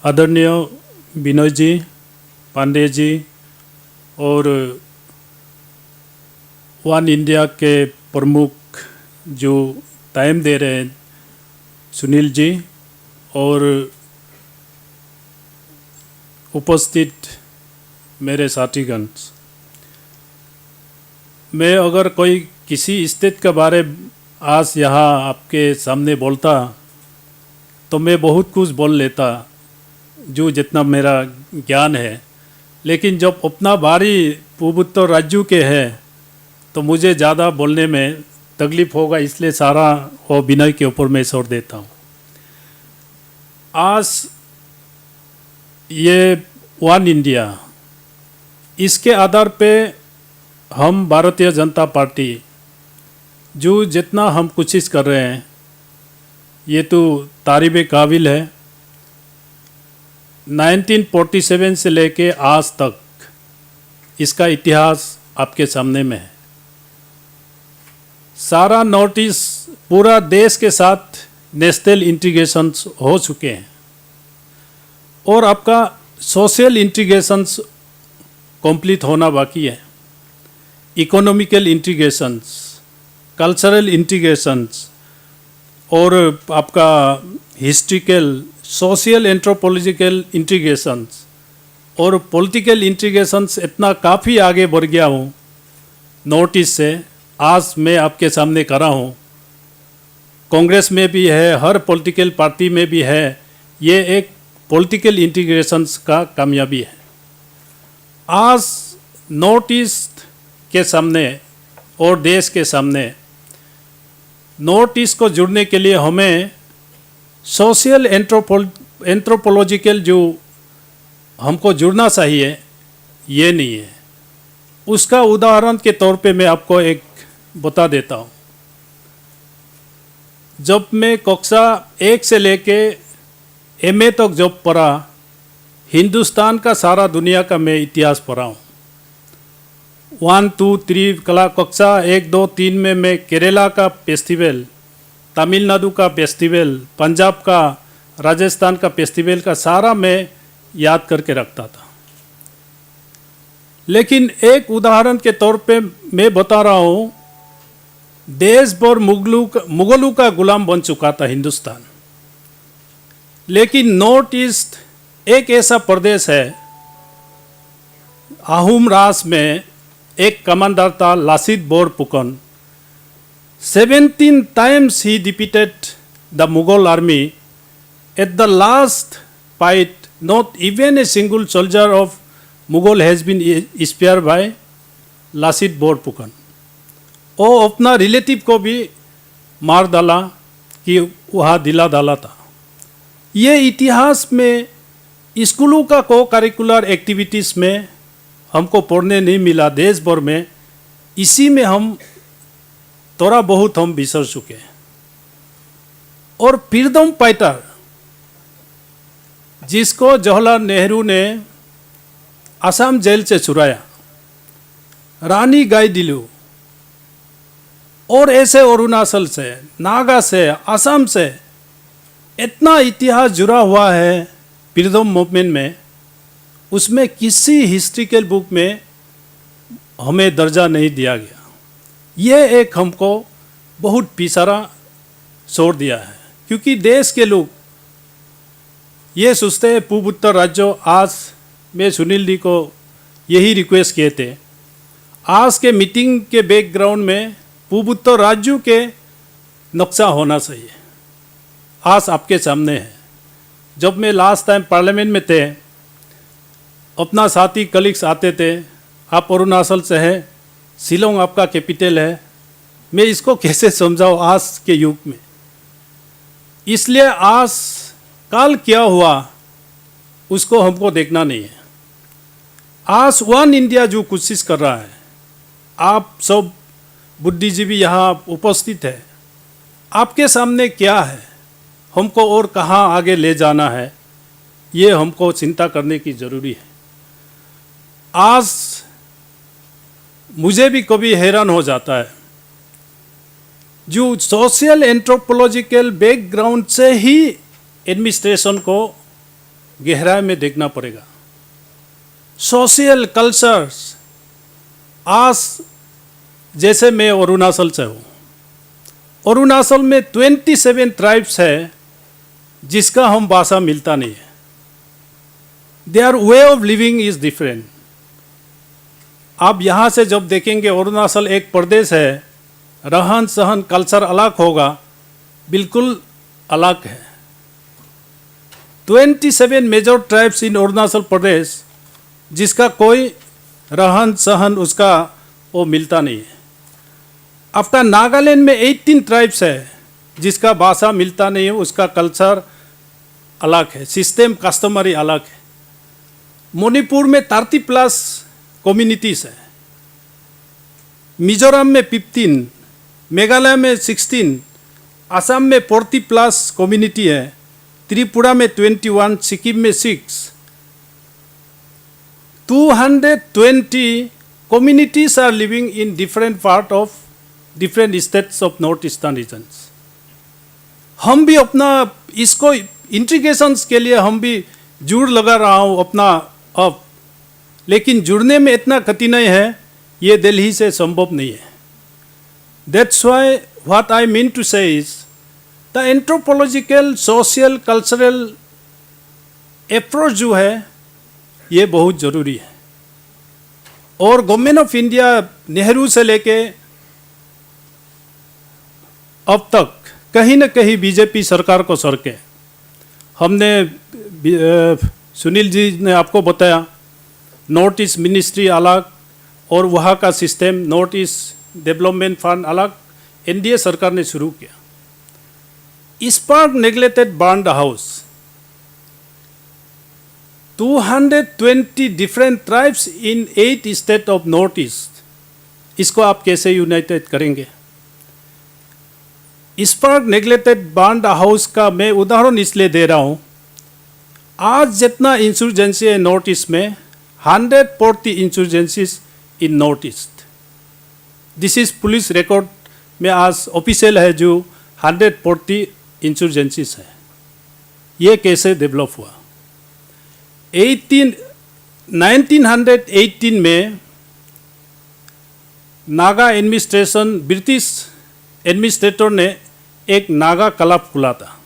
आदरणीय विनोद जी, पांडे जी और one India के प्रमुख जो टाइम दे रहे हैं सुनील जी और उपस्थित मेरे साथीगण, मैं अगर कोई किसी स्टेट के बारे आज यहाँ आपके सामने बोलता तो मैं बहुत कुछ बोल लेता जो जितना मेरा ज्ञान है, लेकिन जब अपना बारी पूर्वोत्तर राज्यों के है तो मुझे ज़्यादा बोलने में तकलीफ होगा, इसलिए सारा वो विनय के ऊपर मैं छोड़ देता हूँ। आज ये वन इंडिया, इसके आधार पे हम भारतीय जनता पार्टी जो जितना हम कोशिश कर रहे हैं ये तो तारीफ़ काबिल है। 1947 से लेके आज तक इसका इतिहास आपके सामने में है। सारा नोटिस पूरा देश के साथ नेशनल इंटीग्रेशंस हो चुके हैं और आपका सोशल इंटीग्रेशंस कंप्लीट होना बाकी है। इकोनॉमिकल इंटीग्रेशंस, कल्चरल इंटीग्रेशंस और आपका हिस्ट्रिकल, सोशल, एंथ्रोपोलॉजिकल इंटीग्रेशंस और पॉलिटिकल इंटीग्रेशंस इतना काफ़ी आगे बढ़ गया हूँ नॉर्थ ईस्ट से। आज मैं आपके सामने करा हूँ, कांग्रेस में भी है, हर पॉलिटिकल पार्टी में भी है। ये एक पॉलिटिकल इंटीग्रेशंस का कामयाबी है। आज नॉर्थ ईस्ट के सामने और देश के सामने नॉर्थ ईस्ट को जुड़ने के लिए हमें सोशल एंथ्रोपोलॉजिकल जो हमको जुड़ना चाहिए ये नहीं है। उसका उदाहरण के तौर पे मैं आपको एक बता देता हूँ। जब मैं कक्षा 1 से लेके MA तक जब पढ़ा, हिंदुस्तान का सारा दुनिया का मैं इतिहास पढ़ा हूँ। 1, 2, 3 कक्षा 1, 2, 3 में मैं केरला का फेस्टिवल, तमिलनाडु का फेस्टिवल, पंजाब का, राजस्थान का फेस्टिवल का सारा मैं याद करके रखता था। लेकिन एक उदाहरण के तौर पे मैं बता रहा हूँ, देश भर मुगलों का गुलाम बन चुका था हिंदुस्तान। लेकिन नॉर्थ ईस्ट एक ऐसा प्रदेश है, आहूम राज में एक कमांडर था Lasit Borphukan. 17 times he defeated the Mughal army. At the last fight, not even a single soldier of Mughal has been spared by Lasit Borphukan. वो अपना रिलेटिव को भी मार डाला कि वहाँ दिला डाला था। ये इतिहास में स्कूलों का को करिकुलर एक्टिविटीज़ में हमको पढ़ने नहीं मिला देश भर में। इसी में हम थोड़ा बहुत हम बिसर चुके हैं। और फ्रीडम फाइटर जिसको जवाहरलाल नेहरू ने असम जेल से छुड़ाया, रानी गाइदिन्ल्यू, और ऐसे अरुणाचल से, नागा से, असम से इतना इतिहास जुड़ा हुआ है फ्रीडम मूवमेंट में, उसमें किसी हिस्ट्रिकल बुक में हमें दर्जा नहीं दिया गया। ये एक हमको बहुत पिछड़ा छोड़ दिया है, क्योंकि देश के लोग ये सोचते हैं पूर्वोत्तर राज्यों। आज मैं सुनील जी को यही रिक्वेस्ट किए थे, आज के मीटिंग के बैकग्राउंड में पूर्वोत्तर राज्यों के नक्शा होना चाहिए। आज आपके सामने है। जब मैं लास्ट टाइम पार्लियामेंट में थे, अपना साथी कलीग्स आते थे, आप अरुणाचल से हैं, शिलोंग आपका कैपिटल है, मैं इसको कैसे समझाऊँ आज के युग में। इसलिए आज कल क्या हुआ उसको हमको देखना नहीं है। आज वन इंडिया जो कोशिश कर रहा है, आप सब बुद्धिजीवी यहाँ उपस्थित है, आपके सामने क्या है, हमको और कहाँ आगे ले जाना है, ये हमको चिंता करने की ज़रूरी है। आज मुझे भी कभी हैरान हो जाता है, जो सोशल एंथ्रोपोलॉजिकल बैकग्राउंड से ही एडमिनिस्ट्रेशन को गहराई में देखना पड़ेगा। सोशल कल्चर्स, आज जैसे मैं अरुणाचल से हूँ, अरुणाचल में 27 ट्राइब्स है जिसका हम भाषा मिलता नहीं है। Their way of living is different. आप यहाँ से जब देखेंगे अरुणाचल एक प्रदेश है, रहन सहन कल्चर अलग होगा, बिल्कुल अलग है। 27 major tribes in Arunachal Pradesh जिसका कोई रहन सहन उसका वो मिलता नहीं है। आपका नागालैंड में 18 ट्राइब्स है जिसका भाषा मिलता नहीं है, उसका कल्चर अलग है, सिस्टम कस्टमरी अलग है। मणिपुर में 30+ कम्युनिटीज़ है, मिजोरम में 15, मेघालय में 16, असम में 40+ कम्युनिटी है, त्रिपुरा में 21, सिक्किम में 6। 220 communities are living in different part of different states of North Eastern regions. हम भी अपना इसको इंटीग्रेशंस के लिए हम भी जुड़ लगा रहा हूँ अपना अब, लेकिन जुड़ने में इतना कठिनाई है, ये दिल्ली से संभव नहीं है। That's why what I mean to say is the anthropological, social, cultural approach जो है ये बहुत ज़रूरी है। और गवर्नमेंट ऑफ इंडिया नेहरू से लेके अब तक कहीं न कहीं बीजेपी सरकार को सरके, हमने सुनील जी ने आपको बताया नॉर्थ ईस्ट मिनिस्ट्री अलग और वहाँ का system north east development fund अलग एनडीए सरकार ने शुरू किया। Spark neglected burned house, 220 different tribes in 8 state of north east, इसको आप कैसे यूनाइटेड करेंगे? स्पार्क नेग्लेक्टेड बर्न्ड हाउस का मैं उदाहरण इसलिए दे रहा हूँ, आज जितना इंसर्जेंसी है नॉर्थ ईस्ट में 140 insurgencies in north east. This is police record में आज ऑफिशियल है जो 140 इंसर्जेंसीज है। ये कैसे डेवलप हुआ? 1918 में नागा एडमिनिस्ट्रेशन, ब्रिटिश एडमिनिस्ट्रेटर ने एक नागा क्लब खुला था।